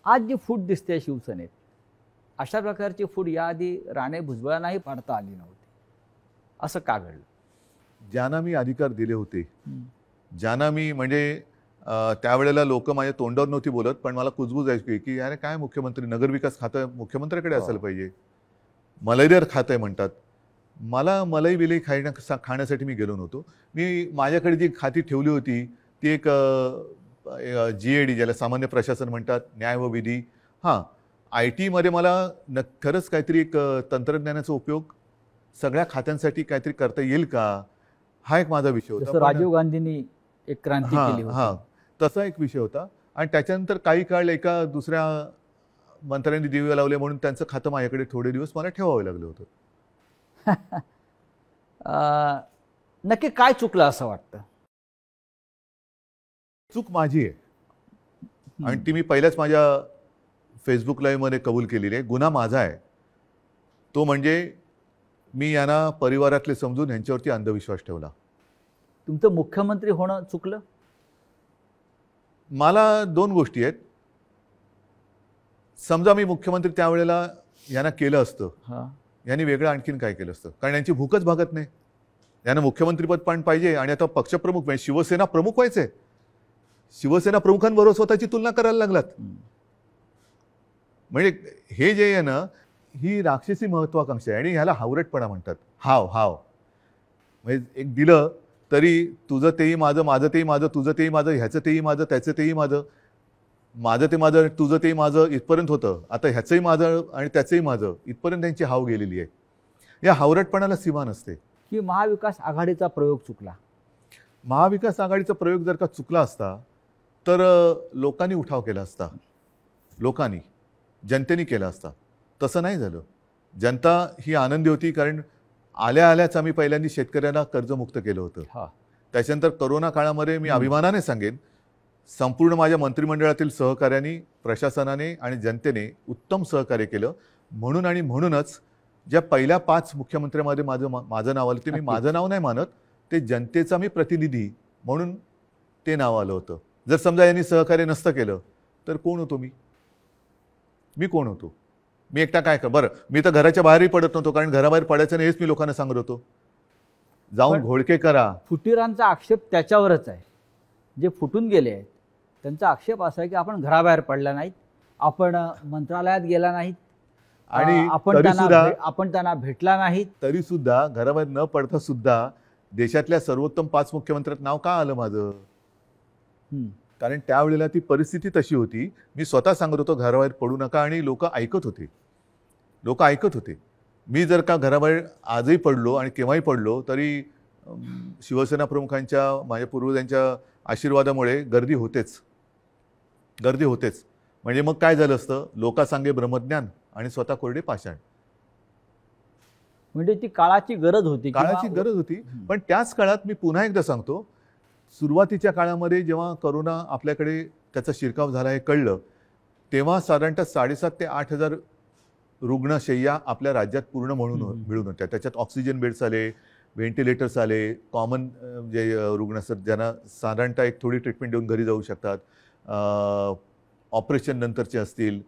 आज जी फूट दिसते शिवसेनेत, अशा प्रकारची फूट याआधी राणे भुजबळांनाही पाडता आली नव्हती. असं का घडलं? ज्यांना मी अधिकार दिले होते, ज्यांना मी म्हणजे त्यावेळेला लोक माझ्या तोंडावर नव्हती बोलत, पण मला कुजबूज आहे की अरे काय मुख्यमंत्री, नगरविकास खातं मुख्यमंत्र्याकडे असायला पाहिजे, मलईदार खातं म्हणतात. मला मलाई बिलई खाण्यासाठी मी गेलो नव्हतो. मी माझ्याकडे जी खाती ठेवली होती ती एक GAD, ज्याला सामान्य प्रशासन म्हणतात, न्याय व विधी. IT मध्ये मला खरंच काहीतरी एक तंत्रज्ञानाचा उपयोग सगळ्या खात्यांसाठी काहीतरी करता येईल का, हा एक माझा विषय होता. राजीव गांधींनी एक क्रांती केली होती, तसा एक विषय होता. आणि त्याच्यानंतर काही काळ एका दुसऱ्या मंत्र्यांनी दिवे लावले म्हणून त्यांचं खातं माझ्याकडे थोडे दिवस मला ठेवावं लागलं होतं. नक्की काय चुकलं असं वाटतं? चूक माझी आहे आणि ती मी पहिल्याच माझ्या फेसबुक लाईव्ह मध्ये कबूल केलेली आहे. गुन्हा माझा आहे, तो म्हणजे मी यांना परिवारातले समजून यांच्यावरती अंधविश्वास ठेवला. तुमचं मुख्यमंत्री होणं चुकलं? मला 2 गोष्टी आहेत. समजा मी मुख्यमंत्री त्यावेळेला यांना केलं असतं, हां, यांनी वेगळं आणखीन काय केलं असतं, कारण यांची भूकच भागत नाही. यांना मुख्यमंत्रीपद पण पाहिजे आणि आता पक्षप्रमुख म्हणजे शिवसेना प्रमुख व्हायचे. शिवसेना प्रमुखांबरोबर स्वतःची तुलना करायला लागलात. म्हणजे हे जे आहे ना, ही राक्षसी महत्वाकांक्षा आहे आणि ह्याला हावरटपणा म्हणतात. हाव हाव म्हणजे एक दिलं तरी तुझं तेही माझं, माझं तेही माझं, तुझं तेही माझं, ह्याचं तेही माझं, त्याचं तेही माझं, माझं ते माझं, तुझं तेही माझं इथपर्यंत होतं. आता ह्याचंही माझं आणि त्याचंही माझं इथपर्यंत त्यांची हाव गेलेली आहे. या हावरटपणाला सीमा नसते. की महाविकास आघाडीचा प्रयोग चुकला? महाविकास आघाडीचा प्रयोग जर का चुकला असता तर लोकांनी उठाव केला असता. लोकांनी, जनतेने केला असता. तसं नाही झालं. जनता ही आनंदी होती कारण आल्या आल्याच आम्ही पहिल्यांदा शेतकऱ्यांना कर्जमुक्त केलं होतं. हां, त्याच्यानंतर करोना काळामध्ये मी अभिमानाने सांगेन संपूर्ण माझ्या मंत्रिमंडळातील सहकार्यांनी, प्रशासनाने आणि जनतेने उत्तम सहकार्य केलं. म्हणून आणि म्हणूनच ज्या पहिल्या 5 मुख्यमंत्र्यांमध्ये माझं नाव आलं ते मी माझं नाव नाही मानत, ते जनतेचा मी प्रतिनिधी म्हणून ते नाव आलं होतं. जर समजा यांनी सहकार्य नसतं केलं तर कोण होतो मी? मी कोण होतो? मी एकटा काय कर बरं, मी तर घराच्या बाहेरही पडत नव्हतो कारण घराबाहेर पडायचं नाही हेच मी लोकांना सांगत होतो. जाऊन घोळके करा. फुटीरांचा आक्षेप त्याच्यावरच आहे. जे फुटून गेले आहेत त्यांचा आक्षेप असा आहे की आपण घराबाहेर पडला नाहीत, आपण मंत्रालयात गेला नाहीत आणि आपण त्यांना भेटला नाहीत. तरी सुद्धा घराबाहेर न पडता सुद्धा देशातल्या सर्वोत्तम 5 मुख्यमंत्र्यात नाव का आलं माझं? कारण त्यावेळेला ती परिस्थिती तशी होती. मी स्वतः सांगत होतो घराबाहेर पडू नका आणि लोक ऐकत होते. लोक ऐकत होते. मी जर का घराबाहेर आजही पडलो आणि केव्हाही पडलो तरी शिवसेना प्रमुखांच्या, माझ्या पूर्वजांच्या आशीर्वादामुळे गर्दी होतेच. गर्दी होतेच. म्हणजे मग काय झालं असतं? लोका सांगे ब्रह्मज्ञान आणि स्वतः कोरडे पाषाण. म्हणजे ती काळाची गरज होती. काळाची गरज होती. पण त्याच काळात मी पुन्हा एकदा सांगतो, सुरुवातीच्या काळामध्ये जेव्हा करोना आपल्याकडे त्याचा शिरकाव झाला हे कळलं तेव्हा साधारणतः 7,500 ते 8,000 रुग्णशय्या आपल्या राज्यात पूर्ण मिळून होत्या. त्याच्यात ऑक्सिजन बेड्स आले, व्हेंटिलेटर्स आले, कॉमन जे रुग्ण असतात ज्यांना साधारणतः एक थोडी ट्रीटमेंट देऊन घरी जाऊ शकतात, ऑपरेशन नंतरचे असतील,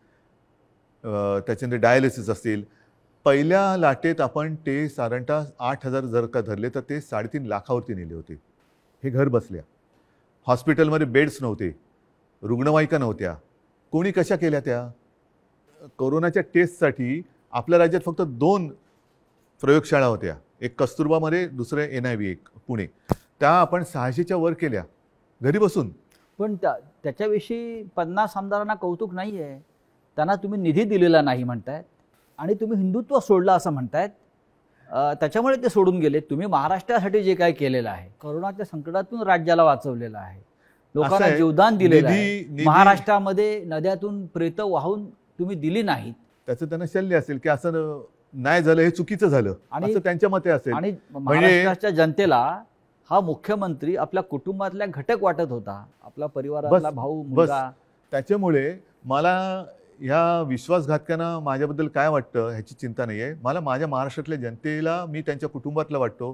त्याच्यानंतर डायलिसिस असतील. पहिल्या लाटेत आपण ते साधारणतः 8,000 जर का धरले तर ते 3.5 लाखावरती नेले होते. हे घर बसल्या. हॉस्पिटलमध्ये बेड्स नव्हते, रुग्णवाहिका नव्हत्या. कोणी कशा केल्या त्या? कोरोनाच्या टेस्टसाठी आपल्या राज्यात फक्त 2 प्रयोगशाळा होत्या. एक कस्तुरबामध्ये, दुसरे NIV एक पुणे. त्या आपण 600च्या वर केल्या घरी बसून. पण त्याच्याविषयी 50 आमदारांना कौतुक नाही आहे. त्यांना तुम्ही निधी दिलेला नाही म्हणतायत आणि तुम्ही हिंदुत्व सोडलं असं म्हणतायत. त्याच्यामुळे ते सोडून गेले. तुम्ही महाराष्ट्रासाठी जे काय केलेलं आहे, करोनाच्या संकटातून राज्याला वाचवलेलं आहे, लोकांना जीवदान दिलेलं आहे. महाराष्ट्रामध्ये नद्यातून प्रेत वाहून तुम्ही दिली नाहीत. त्याचं त्यांना शल्य असेल की असं नाही झालं, हे चुकीचं झालं असं त्यांच्या मते असेल. आणि महाराष्ट्राच्या जनतेला हा मुख्यमंत्री आपल्या कुटुंबातल्या घटक वाटत होता, आपला परिवारातला भाऊ, मुलगा. त्याच्यामुळे मला ह्या विश्वासघातकांना माझ्याबद्दल काय वाटतं ह्याची चिंता नाही आहे. मला माझ्या महाराष्ट्रातल्या जनतेला मी त्यांच्या कुटुंबातला वाटतो.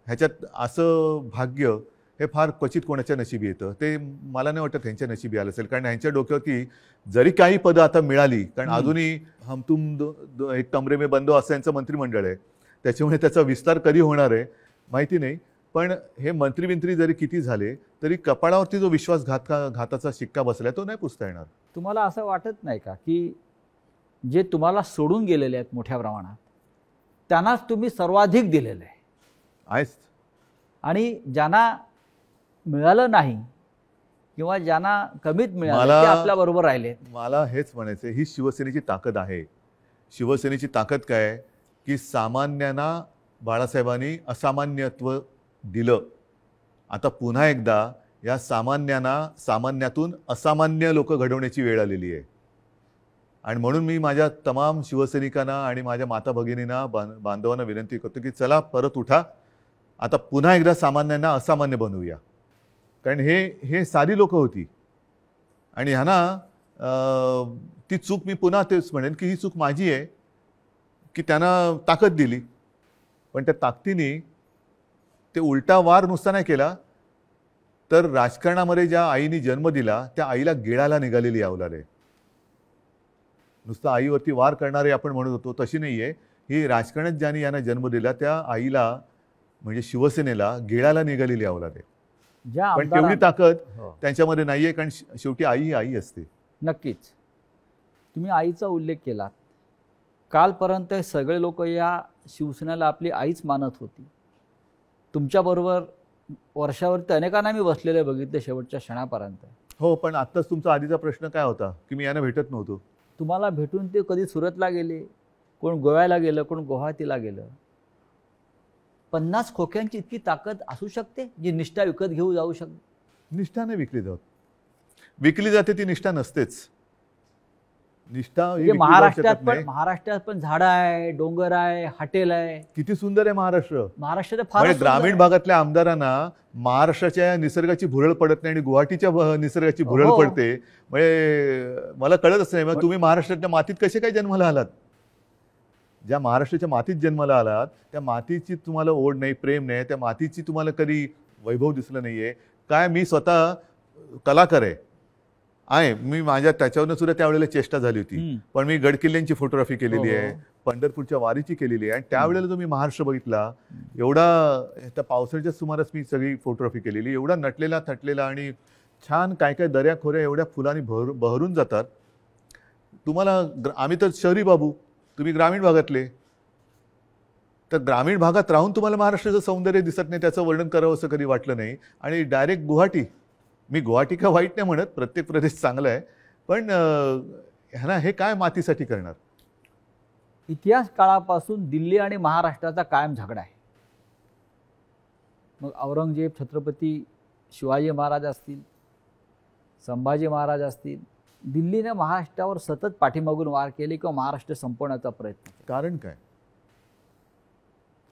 ह्याच्यात असं भाग्य हे फार क्वचित कोणाच्या नशिबी येतं. ते मला नाही वाटत त्यांच्या नशिबी आलं असेल. कारण यांच्या डोक्यावरती जरी काही पदं आता मिळाली, कारण अजूनही हम तुम एक कमरे में बंदो असं यांचं मंत्रिमंडळ आहे, त्याच्यामुळे त्याचा विस्तार कधी होणार आहे माहिती नाही. पण हे मंत्री जरी किती झाले तरी कपाळावरती जो विश्वासघाताचा शिक्का बसलाय तो नाही पुसता येणार. तुम्हाला असं वाटत नाही का की जे तुम्हाला सोडून गेलेले आहेत मोठ्या प्रमाणात त्यांनाच तुम्ही सर्वाधिक दिलेलं आहे? आणि ज्यांना मिळालं नाही किंवा ज्यांना कमीत मिळालं ते आपल्या बरोबर राहिले. मला हेच म्हणायचं, ही शिवसेनेची ताकद आहे. शिवसेनेची ताकद काय की सामान्यांना बाळासाहेबांनी असामान्यत्व दिलं. आता पुन्हा एकदा या सामान्यातून असामान्य लोक घडवण्याची वेळ आलेली आहे. आणि म्हणून मी माझ्या तमाम शिवसैनिकांना आणि माझ्या माता भगिनींना, बांधवांना विनंती करतो की चला परत उठा. आता पुन्हा एकदा सामान्यांना असामान्य बनवूया. कारण हे साधी लोक होती आणि ह्यांना ती चूक, मी पुन्हा तेच म्हणेन की ही चूक माझी आहे की त्यांना ताकद दिली. पण त्या ताकदीने ते उलटा वार नुसता नाही केला, तर राजकारणामध्ये ज्या आईने जन्म दिला त्या आईला गिळायला निघालेली अवलाद आहे. नुसतं आईवरती वार करणारे आपण म्हणत होतो तशी नाही आहे ही. राजकारणात ज्यांनी यांना जन्म दिला त्या आईला म्हणजे शिवसेनेला गिळायला निघालेली अवलाद आहे. ज्या पण तेवढी ताकद हो. त्यांच्यामध्ये नाहीये, कारण शेवटी आई ही आई असते. नक्कीच. तुम्ही आईचा उल्लेख केला. कालपर्यंत हे सगळे लोक या शिवसेनेला आपली आईच मानत होती. तुमच्याबरोबर वर्षावरती अनेकांना मी बसलेले बघितले शेवटच्या क्षणापर्यंत. हो, पण आत्ताच तुमचा आधीचा प्रश्न काय होता की मी यांना भेटत नव्हतो. तुम्हाला भेटून ते कधी सुरतला गेले, कोण गोव्याला गेलं, कोण गुवाहाटीला गेलं. 50 खोक्यांची इतकी ताकद असू शकते जी निष्ठा विकत घेऊ जाऊ शकते? निष्ठा नाही विकली जात. विकली जाते ती निष्ठा नसतेच. निष्ठा ही विकली जाऊ महाराष्ट्रात शकत पण नाही. महाराष्ट्रात पण झाडं आहे, डोंगर आहे, हॉटेल आहे. किती सुंदर आहे महाराष्ट्र. महाराष्ट्रात फार म्हणजे ग्रामीण भागातल्या आमदारांना महाराष्ट्राच्या निसर्गाची भुरळ पडत नाही आणि गुवाहाटीच्या निसर्गाची भुरळ हो. पडते. म्हणजे मला कळतच नाही, मग तुम्ही महाराष्ट्राच्या मातीत कसे काय जन्माला आलात. ज्या महाराष्ट्राच्या मातीत जन्माला आलात त्या मातीची तुम्हाला ओढ नाही, प्रेम नाही, त्या मातीची तुम्हाला कधी वैभव दिसलं नाहीये काय. मी स्वतः कलाकार आहे. मी माझ्या त्याच्यावरनं सुद्धा त्यावेळेला चेष्टा झाली होती. पण मी गडकिल्ल्यांची फोटोग्राफी केलेली आहे, पंढरपूरच्या वारीची केलेली आहे. आणि त्यावेळेला तुम्ही महाराष्ट्र बघितला, एवढा त्या पावसाळ्याच्या सुमारास मी सगळी फोटोग्राफी केलेली. एवढा नटलेला थटलेला आणि छान काय काय दऱ्या खोऱ्या एवढ्या फुलांनी बहरून जातात. तुम्हाला आम्ही तर शहरी बाबू, तुम्ही ग्रामीण भागातले. तर ग्रामीण भागात राहून तुम्हाला महाराष्ट्राचं सौंदर्य दिसत नाही, त्याचं वर्णन करावं असं कधी वाटलं नाही. आणि डायरेक्ट गुवाहाटी. मी गुवाहाटी का वाईट नाही म्हणत, प्रत्येक प्रदेश चांगला आहे, पण ह्यांना हे काय मातीसाठी करणार. इतिहास काळापासून दिल्ली आणि महाराष्ट्राचा कायम झगडा आहे. मग औरंगजेब, छत्रपती शिवाजी महाराज असतील, संभाजी महाराज असतील, दिल्लीने महाराष्ट्रावर सतत पाठीमागून वार केले किंवा महाराष्ट्र संपवण्याचा प्रयत्न. कारण काय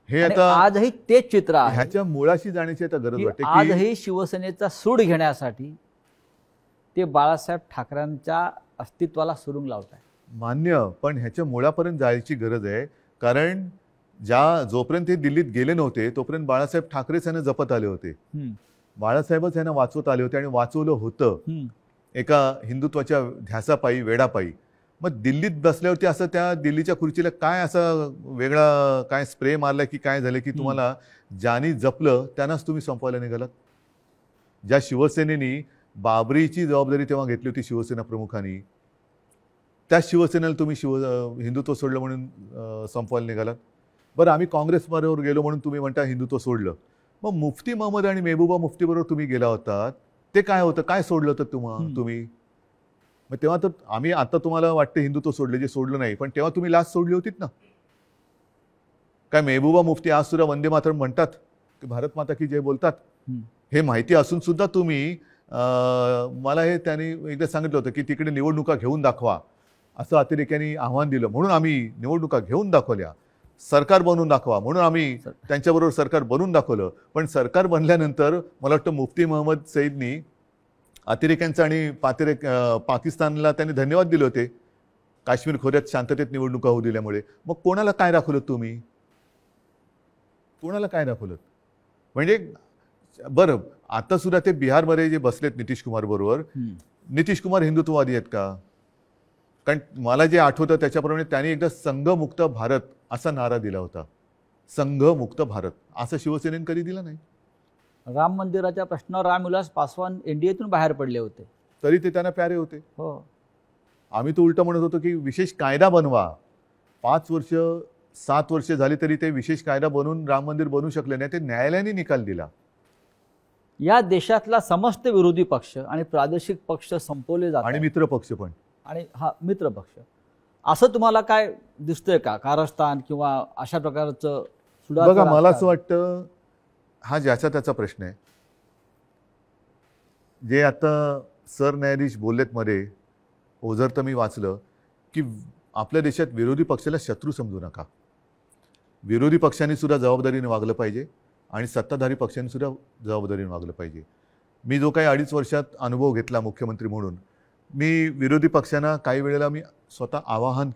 हे आणि आता आजही तेच चित्र आहे. ह्याच्या मुळाशी जाण्याची आता गरज वाटते की आजही शिवसेनेचा सूड घेण्यासाठी ते बाळासाहेब ठाकरेंच्या अस्तित्वाला सुरुंग लावत आहे. मान्य, पण ह्याच्या मुळापर्यंत जायची गरज आहे. कारण जोपर्यंत हे दिल्लीत गेले नव्हते तोपर्यंत बाळासाहेब ठाकरेच यांना जपत आले होते. बाळासाहेबच यांना वाचवत आले होते आणि वाचवलं होतं एका हिंदुत्वाच्या ध्यासापायी, वेडापायी. मग दिल्लीत बसल्यावरती असं त्या दिल्लीच्या खुर्चीला काय असं वेगळा काय स्प्रे मारला की काय झालं की तुम्हाला ज्यांनी जपलं त्यांनाच तुम्ही संपवायला निघालात. ज्या शिवसेनेनी बाबरीची जबाबदारी तेव्हा घेतली होती शिवसेना प्रमुखांनी, त्या शिवसेनेला तुम्ही हिंदुत्व सोडलं म्हणून संपवायला निघालात. बरं, आम्ही काँग्रेसबरोबर गेलो म्हणून तुम्ही म्हणता हिंदुत्व सोडलं. मग मुफ्ती महमद आणि मेहबूबा मुफ्तीबरोबर तुम्ही गेला होतात, ते काय होतं, काय सोडलं तर तुम्ही. मग तेव्हा तर आम्ही आता तुम्हाला वाटतं हिंदुत्व सोडलं, जे सोडलं नाही, पण तेव्हा तुम्ही लाच सोडली होतीत ना. काय मेहबूबा मुफ्ती आज सुद्धा वंदे मातरम म्हणतात की भारत माता की जय बोलतात. हे माहिती असून सुद्धा तुम्ही मला हे त्यांनी एकदा सांगितलं होतं की तिकडे निवडणुका घेऊन दाखवा असं अतिरेक्यांनी आव्हान दिलं, म्हणून आम्ही निवडणुका घेऊन दाखवल्या. सरकार बनवून दाखवा म्हणून आम्ही त्यांच्याबरोबर सरकार बनवून दाखवलं. पण सरकार बनल्यानंतर मला वाटतं मुफ्ती महमद सईदनी अतिरेक्यांचा आणि पाकिस्तानला त्यांनी धन्यवाद दिले होते काश्मीर खोऱ्यात शांततेत निवडणुका होऊ दिल्यामुळे. मग कोणाला काय दाखवलं तुम्ही, कोणाला काय दाखवलं. म्हणजे बरं, आता सुद्धा ते बिहारमध्ये जे बसलेत नितीश कुमार बरोबर, नितीश कुमार हिंदुत्ववादी आहेत का. कारण मला जे आठवतं त्याच्याप्रमाणे त्यांनी एकदा संघमुक्त भारत असा नारा दिला होता. संघमुक्त भारत असं शिवसेनेने कधी दिला नाही. राम मंदिराच्या प्रश्नावर रामविलास पासवान एनडीएतून बाहेर पडले होते, तरी ते त्यांना प्यारे होते. हो. आम्ही तो उलट म्हणत होतो की विशेष कायदा बनवा. 5 वर्ष 7 वर्ष झाली तरी ते विशेष कायदा बनवून राम मंदिर बनवू शकले नाही. ते न्यायालयाने निकाल दिला. या देशातला समस्त विरोधी पक्ष आणि प्रादेशिक पक्ष संपवले जातात आणि मित्र पक्ष पण, आणि हा मित्र पक्ष. असं तुम्हाला काय दिसतंय का कारस्थान किंवा अशा प्रकारचं सुधार? बघा, मला असं वाटतं हा ज्याचा त्याचा प्रश्न आहे. जे आता सरन्यायाधीश बोललेत मध्ये, ओझर तर मी वाचलं की आपल्या देशात विरोधी पक्षाला शत्रू समजू नका. विरोधी पक्षांनी सुद्धा जबाबदारीने वागलं पाहिजे आणि सत्ताधारी पक्षांनी सुद्धा जबाबदारीने वागलं पाहिजे. मी जो काही 2.5 वर्षात अनुभव घेतला मुख्यमंत्री म्हणून, मी विरोधी पक्षांना काही वेळेला मी स्वतः आवाहन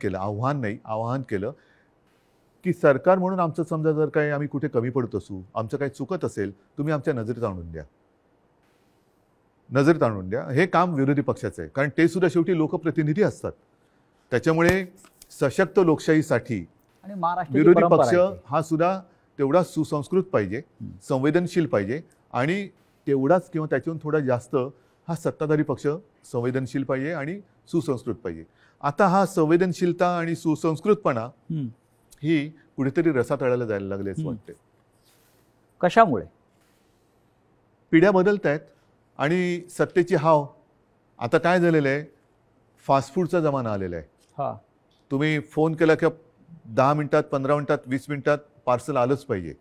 केलं की सरकार म्हणून आमचं समजा जर काही आम्ही कुठे कमी पडत असू, आमचं काही चुकत असेल, तुम्ही आमच्या नजरेत आणून द्या, नजरेत आणून द्या. हे काम विरोधी पक्षाचं आहे, कारण ते सुद्धा शेवटी लोकप्रतिनिधी असतात. त्याच्यामुळे सशक्त लोकशाहीसाठी आणि महाराष्ट्राची विरोधी परंपरा पक्ष आहे ती. हा सुद्धा तेवढा सुसंस्कृत पाहिजे, संवेदनशील पाहिजे, आणि तेवढाच किंवा त्याच्याहून थोडा जास्त हा सत्ताधारी पक्ष संवेदनशील पाहिजे आणि सुसंस्कृत पाहिजे. आता हा संवेदनशीलता आणि सुसंस्कृतपणा ही कुठेतरी रसातळाला जायला लागले असं वाटते. कशामुळे? पिढ्या बदलत आहेत आणि सत्तेची हाव. आता काय झालेलं आहे, फास्ट फूडचा जमाना आलेला आहे. हा, तुम्ही फोन केला की 10 मिनिटात, 15 मिनिटात, 20 मिनिटात पार्सल आलंच पाहिजे.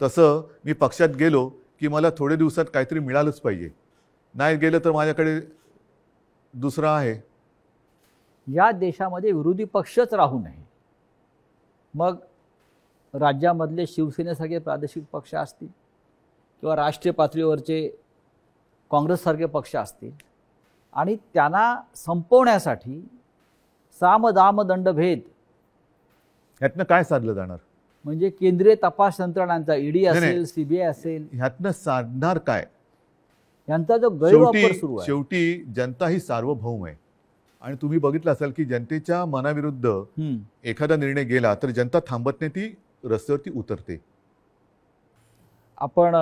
तसं मी पक्षात गेलो की मला थोड्या दिवसात काहीतरी मिळालंच पाहिजे, नाही गेलं तर माझ्याकडे दुसरा आहे. या देशामध्ये विरोधी पक्षच राहू नये. मग राज्यामधले शिवसेनेसारखे प्रादेशिक पक्ष असतील किंवा राष्ट्रीय पातळीवरचे काँग्रेससारखे पक्ष असतील, आणि त्यांना संपवण्यासाठी साम दाम दंडभेद ह्यातनं काय साधलं जाणार? म्हणजे केंद्रीय तपास यंत्रणांचा ईडी नाही, असेल, सीबीआय असेल, ह्यातनं साधणार काय? यांचा जो गैरवापर सुरू शेवटी आहे. शेवटी जनता ही सार्वभौम आहे, आणि तुम्ही बघितलं असाल की जनतेच्या मनाविरुद्ध एखादा निर्णय गेला तर जनता थांबत नाही, ती रस्त्यावरती उतरते. आपण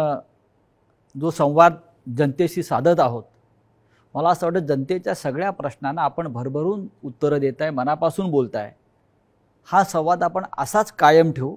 जो संवाद जनतेशी साधत आहोत, मला असं वाटतं जनतेच्या सगळ्या प्रश्नांना आपण भरभरून उत्तरं देताय, मनापासून बोलताय. हा संवाद आपण असाच कायम ठेवू.